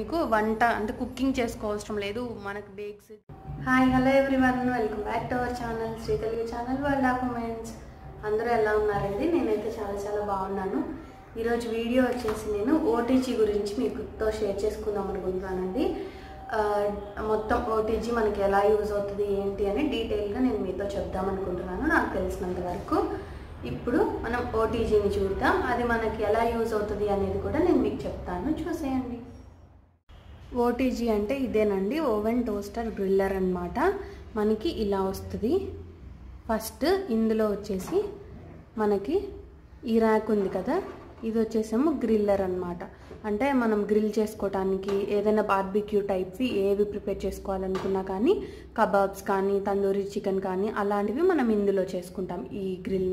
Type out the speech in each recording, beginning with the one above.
మీకు వంట అంటే కుకింగ్ చేసుకోవడం లేదు మనకు bakes. Hi hello everyone, welcome back to our channel Sri Telugu channel world of women's. అందరూ ఎలా ఉన్నారండి? నేనైతే చాలా బాగున్నాను. ఈరోజు వీడియో వచ్చేసి నేను ఓటీజీ గురించి మీతో షేర్ చేసుకుందాం అనుకుంటున్నానండి. మొత్తం ఓటీజీ మనకి ఎలా యూజ్ అవుతుంది ఏంటి అని డీటెయిల్గా నేను మీతో చెప్దాం అనుకుంటున్నాను నాకు తెలిసినంత వరకు. ఇప్పుడు మనం ఓటీజీని చూద్దాం, అది మనకి ఎలా యూజ్ అవుతుంది అనేది కూడా నేను మీకు చెప్తాను, చూసేయండి. ఓటీజీ అంటే ఇదేనండి, ఓవెన్ టోస్టర్ గ్రిల్లర్ అన్నమాట. మనకి ఇలా వస్తుంది. ఫస్ట్ ఇందులో వచ్చేసి మనకి ఈ ర్యాక్ ఉంది కదా, ఇది వచ్చేసేమో గ్రిల్లర్ అన్నమాట. అంటే మనం గ్రిల్ చేసుకోవడానికి ఏదైనా బార్బిక్యూ టైప్వి ఏవి ప్రిపేర్ చేసుకోవాలనుకున్నా కానీ, కబాబ్స్ కానీ తందూరి చికెన్ కానీ అలాంటివి మనం ఇందులో చేసుకుంటాం ఈ గ్రిల్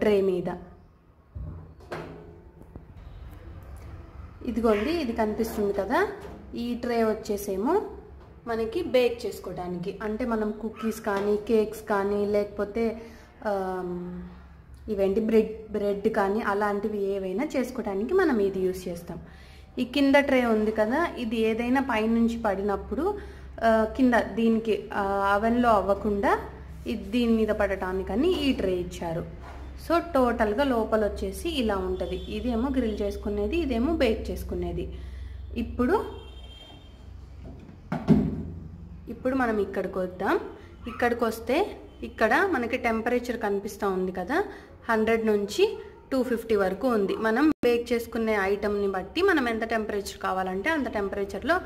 ట్రే మీద. ఇదిగోండి, ఇది కనిపిస్తుంది కదా, ఈ ట్రే వచ్చేసేమో మనకి బేక్ చేసుకోవడానికి, అంటే మనం కుకీస్ కానీ కేక్స్ కానీ లేకపోతే ఇవేంటి బ్రెడ్ కానీ అలాంటివి ఏవైనా చేసుకోవడానికి మనం ఇది యూస్ చేస్తాం. ఈ కింద ట్రే ఉంది కదా, ఇది ఏదైనా పైనుంచి పడినప్పుడు కింద దీనికి అవెన్లో అవ్వకుండా ఇది దీని మీద పడటానికని ఈ ట్రే ఇచ్చారు. సో టోటల్గా లోపల వచ్చేసి ఇలా ఉంటుంది. ఇదేమో గ్రిల్ చేసుకునేది, ఇదేమో బేక్ చేసుకునేది. ఇప్పుడు మనం ఇక్కడికి వద్దాం. ఇక్కడికి వస్తే ఇక్కడ మనకి టెంపరేచర్ కనిపిస్తూ ఉంది కదా, 100 నుంచి 250 వరకు ఉంది. మనం బేక్ చేసుకునే ఐటమ్ని బట్టి మనం ఎంత టెంపరేచర్ కావాలంటే అంత టెంపరేచర్లో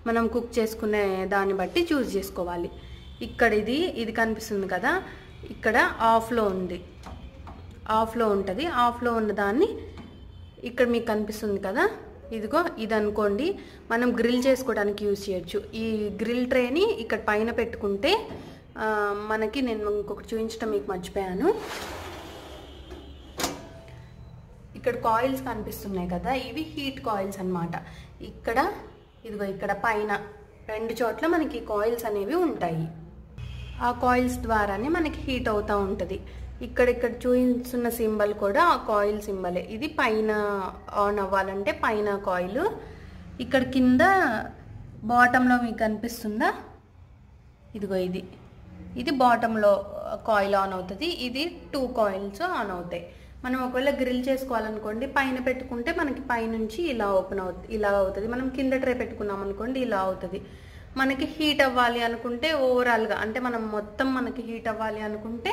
మనం కుక్ చేసుకునే దాన్ని బట్టి చూస్ చేసుకోవాలి. ఇక్కడ ఇది కనిపిస్తుంది కదా, ఇక్కడ ఆఫ్లో ఉంది, ఆఫ్లో ఉంటుంది. ఆఫ్లో ఉన్న దాన్ని ఇక్కడ మీకు కనిపిస్తుంది కదా, ఇదిగో ఇది అనుకోండి, మనం గ్రిల్ చేసుకోవడానికి యూజ్ చేయొచ్చు. ఈ గ్రిల్ ట్రేని ఇక్కడ పైన పెట్టుకుంటే మనకి, నేను ఇంకొకటి చూపించడం మీకు మర్చిపోయాను, ఇక్కడ కాయిల్స్ కనిపిస్తున్నాయి కదా, ఇవి హీట్ కాయిల్స్ అన్నమాట. ఇదిగో ఇక్కడ పైన 2 చోట్ల మనకి కాయిల్స్ అనేవి ఉంటాయి. ఆ కాయిల్స్ ద్వారానే మనకి హీట్ అవుతూ ఉంటుంది. ఇక్కడ చూపిస్తున్న సింబల్ కూడా ఆ కాయిల్ సింబలే. ఇది పైన ఆన్ అవ్వాలంటే పైన కాయిల్, ఇక్కడ కింద బాటంలో మీకు కనిపిస్తుందా, ఇదిగో ఇది బాటంలో కాయిల్ ఆన్ అవుతుంది. ఇది 2 కాయిల్స్ ఆన్ అవుతాయి. మనం ఒకవేళ గ్రిల్ చేసుకోవాలనుకోండి, పైన పెట్టుకుంటే మనకి పైనుంచి ఇలా ఇలా అవుతుంది. మనం కింద ట్రే పెట్టుకున్నాం అనుకోండి, ఇలా అవుతుంది. మనకి హీట్ అవ్వాలి అనుకుంటే ఓవరాల్గా, అంటే మనం మొత్తం మనకి హీట్ అవ్వాలి అనుకుంటే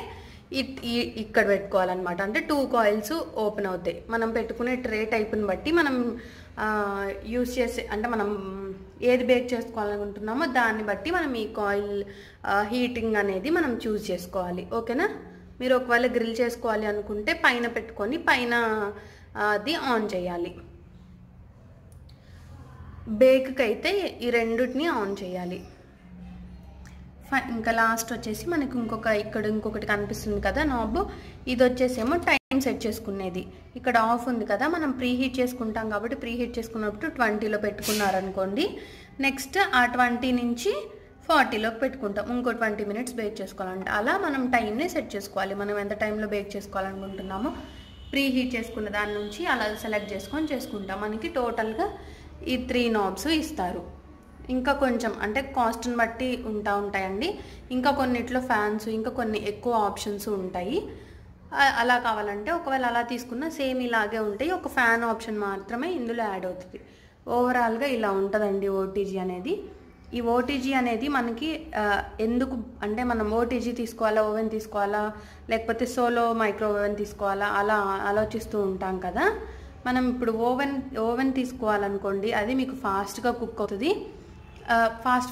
ఇక్కడ పెట్టుకోవాలన్నమాట. అంటే 2 కాయిల్స్ ఓపెన్ అవుతాయి. మనం పెట్టుకునే ట్రే టైప్ని బట్టి మనం యూస్ చేసే, అంటే మనం ఏది బేక్ చేసుకోవాలనుకుంటున్నామో దాన్ని బట్టి మనం ఈ కాయిల్ హీటింగ్ అనేది మనం చూస్ చేసుకోవాలి. ఓకేనా? మీరు ఒకవేళ గ్రిల్ చేసుకోవాలి అనుకుంటే పైన పెట్టుకొని పైన అది ఆన్ చేయాలి. బేక్కి అయితే ఈ రెండుటిని ఆన్ చేయాలి. ఇంకా లాస్ట్ వచ్చేసి మనకి ఇంకొకటి కనిపిస్తుంది కదా నాబ్, ఇది వచ్చేసేమో టైం సెట్ చేసుకునేది. ఇక్కడ ఆఫ్ ఉంది కదా, మనం ప్రీ హీట్ చేసుకుంటాం కాబట్టి ప్రీ హీట్ చేసుకున్నప్పుడు 20లో పెట్టుకున్నారనుకోండి, నెక్స్ట్ ఆ 20 నుంచి 40లోకి పెట్టుకుంటాం. ఇంకో 20 మినిట్స్ బేక్ చేసుకోవాలంటే అలా మనం టైంని సెట్ చేసుకోవాలి. మనం ఎంత టైంలో బేక్ చేసుకోవాలనుకుంటున్నామో ప్రీ హీట్ చేసుకున్న దాని నుంచి అలా సెలెక్ట్ చేసుకుంటాం. మనకి టోటల్గా ఈ 3 నాబ్స్ ఇస్తారు. ఇంకా కొంచెం అంటే కాస్ట్ని బట్టి ఉంటాయండి. ఇంకా కొన్నిట్లో ఫ్యాన్స్, ఇంకా కొన్ని ఎక్కువ ఆప్షన్స్ ఉంటాయి. అలా కావాలంటే ఒకవేళ అలా తీసుకున్నా సేమ్ ఇలాగే ఉంటాయి, ఒక ఫ్యాన్ ఆప్షన్ మాత్రమే ఇందులో యాడ్ అవుతుంది. ఓవరాల్గా ఇలా ఉంటుందండి ఓటీజీ అనేది. ఈ ఓటీజీ అనేది మనకి ఎందుకు అంటే, మనం ఓటీజీ తీసుకోవాలా, ఓవెన్ తీసుకోవాలా, లేకపోతే సోలో మైక్రో ఓవెన్ తీసుకోవాలా, అలా ఆలోచిస్తూ ఉంటాం కదా. మనం ఇప్పుడు ఓవెన్ తీసుకోవాలనుకోండి, అది మీకు ఫాస్ట్గా కుక్ అవుతుంది.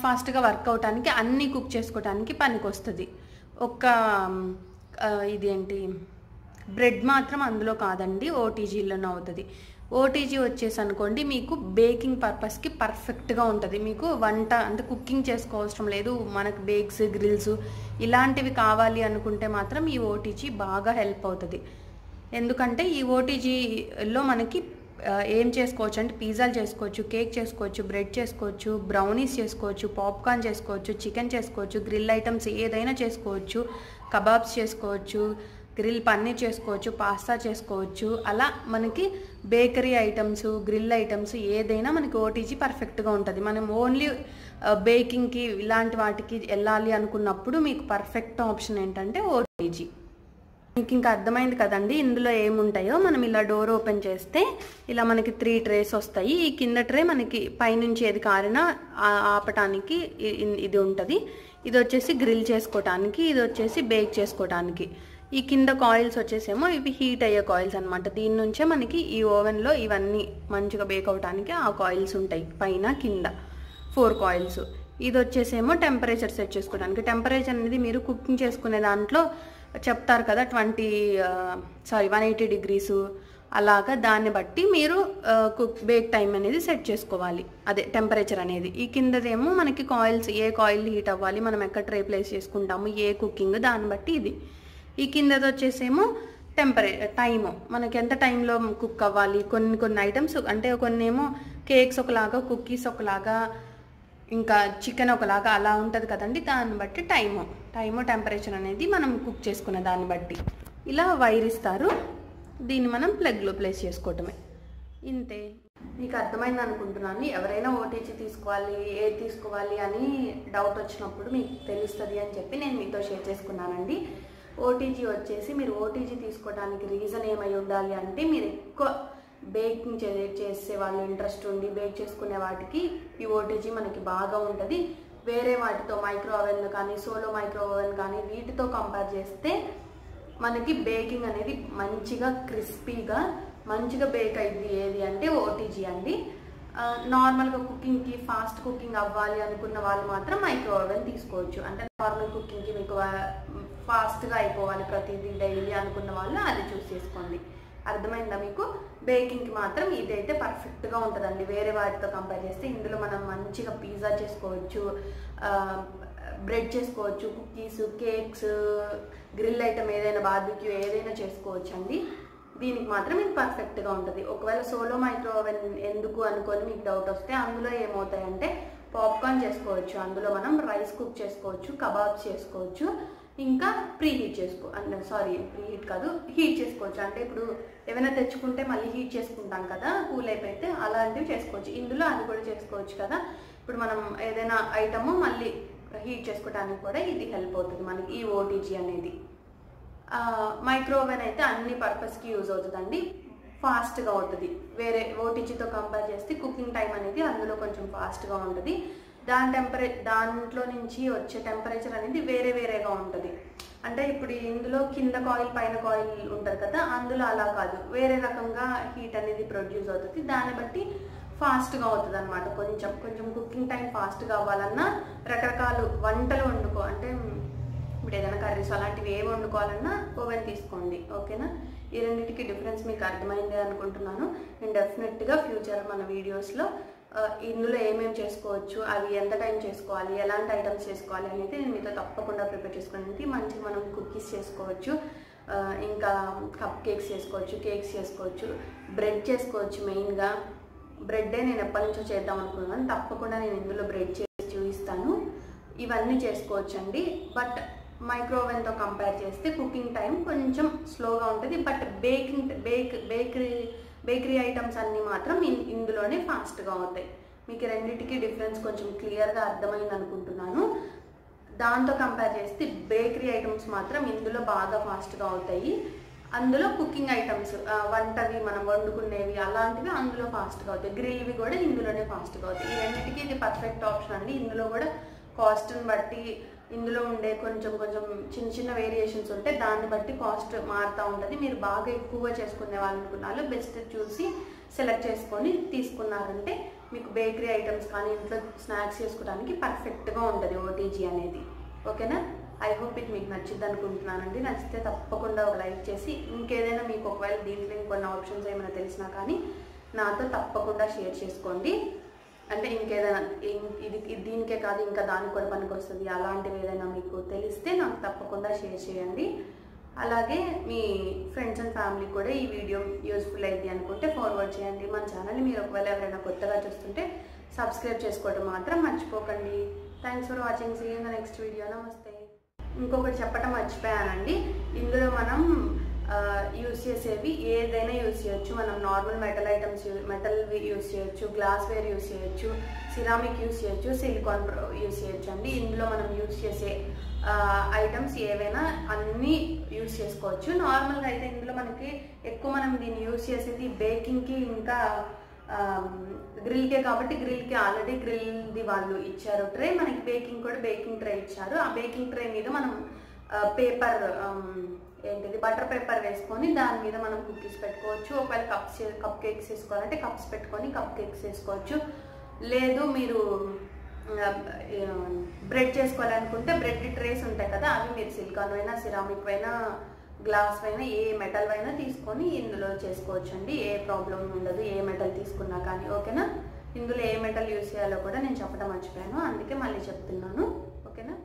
ఫాస్ట్గా వర్క్ అవటానికి, అన్నీ కుక్ చేసుకోవడానికి పనికి వస్తుంది. ఇదేంటి బ్రెడ్ మాత్రం అందులో కాదండి, ఓటీజీలోనే అవుతుంది. ఓటీజీ వచ్చేసి అనుకోండి మీకు బేకింగ్ పర్పస్కి పర్ఫెక్ట్గా ఉంటుంది. మీకు వంట అంటే కుకింగ్ చేసుకోవడం లేదు, మనకు బేక్స్ గ్రిల్స్ ఇలాంటివి కావాలి అనుకుంటే మాత్రం ఈ ఓటీజీ బాగా హెల్ప్ అవుతుంది. ఎందుకంటే ఈ ఓటీజీలో మనకి ఏం చేసుకోవచ్చు అంటే, పిజ్జాలు చేసుకోవచ్చు, కేక్ చేసుకోవచ్చు, బ్రెడ్ చేసుకోవచ్చు, బ్రౌనీస్ చేసుకోవచ్చు, పాప్కార్న్ చేసుకోవచ్చు, చికెన్ చేసుకోవచ్చు, గ్రిల్ ఐటమ్స్ ఏదైనా చేసుకోవచ్చు, కబాబ్స్ చేసుకోవచ్చు, గ్రిల్ పన్నీర్ చేసుకోవచ్చు, పాస్తా చేసుకోవచ్చు. అలా మనకి బేకరీ ఐటమ్స్, గ్రిల్ ఐటమ్స్ ఏదైనా మనకి ఓటీజీ పర్ఫెక్ట్గా ఉంటుంది. మనం ఓన్లీ బేకింగ్కి ఇలాంటి వాటికి వెళ్ళాలి అనుకున్నప్పుడు మీకు పర్ఫెక్ట్ ఆప్షన్ ఏంటంటే ఓటీజీ. మీకు ఇంకా అర్థమైంది కదండి ఇందులో ఏముంటాయో. మనం ఇలా డోర్ ఓపెన్ చేస్తే ఇలా మనకి 3 ట్రేస్ వస్తాయి. ఈ కింద ట్రే మనకి పైనుంచి ఏది కారినా ఆపటానికి ఇది ఉంటుంది. ఇది వచ్చేసి గ్రిల్ చేసుకోవటానికి, ఇది వచ్చేసి బేక్ చేసుకోవటానికి. ఈ కింద కాయిల్స్ వచ్చేసేమో ఇవి హీట్ అయ్యే కాయిల్స్ అనమాట. దీని నుంచే మనకి ఈ ఓవెన్లో ఇవన్నీ మంచిగా బేక్ అవటానికి ఆ కాయిల్స్ ఉంటాయి, పైన కింద 4 కాయిల్స్. ఇది వచ్చేసేమో టెంపరేచర్ సెట్ చేసుకోవడానికి. టెంపరేచర్ అనేది మీరు కుకింగ్ చేసుకునే దాంట్లో చెప్తారు కదా 180 డిగ్రీస్ అలాగా, దాన్ని బట్టి మీరు బేక్ టైం అనేది సెట్ చేసుకోవాలి, అదే టెంపరేచర్ అనేది. ఈ కిందదేమో మనకి కాయిల్స్, ఏ కాయిల్ హీట్ అవ్వాలి, మనం ఎక్కడ ట్రే ప్లేస్ చేసుకుంటాము, ఏ కుకింగ్, దాన్ని బట్టి ఇది. ఈ కిందది వచ్చేసేమో టైము, మనకి ఎంత టైంలో కుక్ అవ్వాలి. కొన్ని ఐటమ్స్ అంటే కొన్ని ఏమో కేక్స్ ఒకలాగా, కుకీస్ ఒకలాగా, ఇంకా చికెన్ ఒకలాగా అలా ఉంటుంది కదండి. దాన్ని బట్టి టైము టెంపరేచర్ అనేది మనం కుక్ చేసుకునే దాన్ని బట్టి ఇలా వైర్ ఇస్తారు. దీన్ని మనం ప్లగ్లో ప్లేస్ చేసుకోవటమే, ఇంతే. మీకు అర్థమైంది అనుకుంటున్నాను. ఎవరైనా ఓటీజీ ఏది తీసుకోవాలి అని డౌట్ వచ్చినప్పుడు మీకు తెలుస్తుంది అని చెప్పి నేను మీతో షేర్ చేసుకున్నానండి. ఓటీజీ వచ్చేసి మీరు ఓటీజీ తీసుకోవడానికి రీజన్ ఏమై ఉండాలి అంటే మీరు ఎక్కువ బేకింగ్ చేసే వాళ్ళు ఇంట్రెస్ట్ ఉండి బేక్ చేసుకునే వాటికి ఈ ఓటీజీ మనకి బాగా ఉంటుంది. వేరే వాటితో మైక్రో ఓవెన్ కానీ, సోలో మైక్రో ఓవెన్ కానీ వీటితో కంపేర్ చేస్తే మనకి బేకింగ్ అనేది మంచిగా క్రిస్పీగా మంచిగా బేక్ అయింది ఏది అంటే ఓటీజీ అండి. నార్మల్గా కుకింగ్కి ఫాస్ట్ కుకింగ్ అవ్వాలి అనుకున్న వాళ్ళు మాత్రం మైక్రో ఓవెన్ తీసుకోవచ్చు. అంటే నార్మల్ కుకింగ్కి మీకు ఫాస్ట్గా అయిపోవాలి ప్రతిదీ డైలీ అనుకున్న వాళ్ళు అది చూస్ చేసుకోండి. అర్థమైందా మీకు? బేకింగ్కి మాత్రం ఇదైతే పర్ఫెక్ట్గా ఉంటుందండి వేరే వాటితో కంపేర్ చేస్తే. ఇందులో మనం మంచిగా పిజ్జా చేసుకోవచ్చు, బ్రెడ్ చేసుకోవచ్చు, కుకీస్, కేక్స్, గ్రిల్ ఐటమ్ ఏదైనా, బార్బిక్యూ ఏదైనా చేసుకోవచ్చు అండి. దీనికి మాత్రం ఇది పర్ఫెక్ట్గా ఉంటుంది. ఒకవేళ సోలో మైక్రో ఓవెన్ ఎందుకు అనుకొని మీకు డౌట్ వస్తే అందులో ఏమవుతాయంటే పాప్కార్న్ చేసుకోవచ్చు, అందులో మనం రైస్ కుక్ చేసుకోవచ్చు, కబాబ్స్ చేసుకోవచ్చు, ఇంకా ప్రీహీట్ హీట్ చేసుకోవచ్చు. అంటే ఇప్పుడు ఏమైనా తెచ్చుకుంటే మళ్ళీ హీట్ చేసుకుంటాం కదా, కూల్ అయిపోతే అలాంటివి చేసుకోవచ్చు. ఇందులో అది కూడా చేసుకోవచ్చు కదా. ఇప్పుడు మనం ఏదైనా ఐటమ్ మళ్ళీ హీట్ చేసుకోవడానికి కూడా ఇది హెల్ప్ అవుతుంది మనకి ఈ ఓటీజీ అనేది. మైక్రో ఓవెన్ అయితే అన్ని పర్పస్కి యూజ్ అవుతుందండి, ఫాస్ట్గా అవుతుంది. వేరే ఓటీజీతో కంపేర్ చేస్తే కుకింగ్ టైం అనేది అందులో కొంచెం ఫాస్ట్గా ఉంటుంది. దాంట్లో నుంచి వచ్చే టెంపరేచర్ అనేది వేరేగా ఉంటుంది. అంటే ఇప్పుడు ఇందులో కింద కాయిల్ పైన కాయిల్ ఉంటుంది కదా, అందులో అలా కాదు, వేరే రకంగా హీట్ అనేది ప్రొడ్యూస్ అవుతుంది. దాన్ని బట్టి ఫాస్ట్గా అవుతుంది అనమాట. కొంచెం కుకింగ్ టైం ఫాస్ట్గా అవ్వాలన్నా రకరకాల వంటలు అంటే ఇప్పుడు ఏదైనా కర్రీస్ అలాంటివి ఏమి వండుకోవాలన్నా ఓవెన్ తీసుకోండి, ఓకేనా? ఈ రెండింటికి డిఫరెన్స్ మీకు అర్థమైంది అనుకుంటున్నాను. నేను డెఫినెట్గా ఫ్యూచర్ మన వీడియోస్లో ఇందులో ఏమేమి చేసుకోవచ్చు, అవి ఎంత టైం చేసుకోవాలి, ఎలాంటి ఐటమ్స్ చేసుకోవాలి అనేది నేను మీతో తప్పకుండా ప్రిపేర్ చేసుకోవడానికి. మంచిగా మనం కుకీస్ చేసుకోవచ్చు, ఇంకా కప్ కేక్స్ చేసుకోవచ్చు, బ్రెడ్ చేసుకోవచ్చు. మెయిన్గా బ్రెడ్డే నేను ఎప్పటి నుంచో చేద్దాం అనుకున్నాను, తప్పకుండా నేను ఇందులో బ్రెడ్ చేసి చూపిస్తాను. ఇవన్నీ చేసుకోవచ్చు అండి. బట్ మైక్రో ఓవెన్తో కంపేర్ చేస్తే కుకింగ్ టైం కొంచెం స్లోగా ఉంటుంది. బట్ బేకరీ ఐటమ్స్ అన్నీ మాత్రం ఇందులోనే ఫాస్ట్గా అవుతాయి. మీకు రెండింటికి డిఫరెన్స్ కొంచెం క్లియర్గా అర్థమైంది అనుకుంటున్నాను. దాంతో కంపేర్ చేస్తే బేకరీ ఐటమ్స్ మాత్రం ఇందులో బాగా ఫాస్ట్గా అవుతాయి. అందులో కుకింగ్ ఐటమ్స్ వంటవి మనం వండుకునేవి అలాంటివి అందులో ఫాస్ట్గా అవుతాయి. గ్రిల్వి కూడా ఇందులోనే ఫాస్ట్గా అవుతాయి. ఈ రెండింటికి ఇది పర్ఫెక్ట్ ఆప్షన్ అండి. ఇందులో కూడా కాస్ట్ని బట్టి ఇందులో ఉండే కొంచెం చిన్న వేరియేషన్స్ ఉంటాయి, దాన్ని బట్టి కాస్ట్ మారుతూ ఉంటుంది. మీరు బాగా ఎక్కువగా చేసుకునే వాళ్ళు అనుకున్నారు బెస్ట్ చూసి సెలెక్ట్ చేసుకొని తీసుకున్నారంటే మీకు బేకరీ ఐటమ్స్ కానీ ఇంట్లో స్నాక్స్ చేసుకోవడానికి పర్ఫెక్ట్గా ఉంటుంది ఓటీజీ అనేది, ఓకేనా? ఐ హోప్ ఇది మీకు నచ్చింది అనుకుంటున్నానండి. నచ్చితే తప్పకుండా ఒక లైక్ చేసి ఇంకేదైనా మీకు ఒకవేళ దీంట్లో ఇంకొన్ని ఆప్షన్స్ ఏమైనా తెలిసినా కానీ నాతో తప్పకుండా షేర్ చేసుకోండి. అంటే ఇంకేదైనా ఇది దీనికే కాదు ఇంకా దానికి కూడా పనికి వస్తుంది అలాంటివి ఏదైనా మీకు తెలిస్తే నాకు తప్పకుండా షేర్ చేయండి. అలాగే మీ ఫ్రెండ్స్ అండ్ ఫ్యామిలీ కూడా ఈ వీడియో యూస్ఫుల్ అయింది అనుకుంటే ఫార్వర్డ్ చేయండి. మన ఛానల్ని మీరు ఒకవేళ ఎవరైనా కొత్తగా చూస్తుంటే సబ్స్క్రైబ్ చేసుకోవడం మాత్రం మర్చిపోకండి. Thanks for watching. See you in the next video. నమస్తే. ఇంకొకటి చెప్పటం మర్చిపోయానండి, ఇందులో మనం యూస్ చేసేవి ఏదైనా యూస్ చేయొచ్చు. మనం normal metal items metal use చేయొచ్చు, గ్లాస్ వేర్ యూస్ చేయొచ్చు, సిరామిక్ యూస్ చేయొచ్చు, సిలికాన్ యూస్ చేయొచ్చు అండి. ఇందులో మనం యూస్ చేసే ఐటమ్స్ ఏవైనా అన్నీ యూస్ చేసుకోవచ్చు. నార్మల్గా అయితే ఇందులో మనకి ఎక్కువ మనం దీన్ని యూస్ చేసేది బేకింగ్కి, ఇంకా గ్రిల్కే కాబట్టి గ్రిల్కి ఆల్రెడీ గ్రిల్ది వాళ్ళు ఇచ్చారు ట్రే. మనకి బేకింగ్ కూడా బేకింగ్ ట్రే ఇచ్చారు. ఆ బేకింగ్ ట్రే మీద మనం పేపర్ ఏంటిది బటర్ పేపర్ వేసుకొని దాని మీద మనం కుకీస్ పెట్టుకోవచ్చు. ఒకవేళ కప్ కేక్స్ వేసుకోవాలంటే కప్స్ పెట్టుకొని కప్ కేక్స్ వేసుకోవచ్చు. లేదు మీరు బ్రెడ్ చేసుకోవాలనుకుంటే బ్రెడ్ ట్రేస్ ఉంటాయి కదా, అవి మీరు సిలికాన్ అయినా సిరామిక్ అయినా గ్లాస్ అయినా ఏ మెటల్ అయినా తీసుకొని ఇందులో చేసుకోవచ్చు అండి. ఏ ప్రాబ్లం ఉండదు ఏ మెటల్ తీసుకున్నా కానీ. ఓకేనా, ఇందులో ఏ మెటల్ యూస్ చేయాలో కూడా నేను చెప్పడం మర్చిపోయాను, అందుకే మళ్ళీ చెప్తున్నాను. ఓకేనా.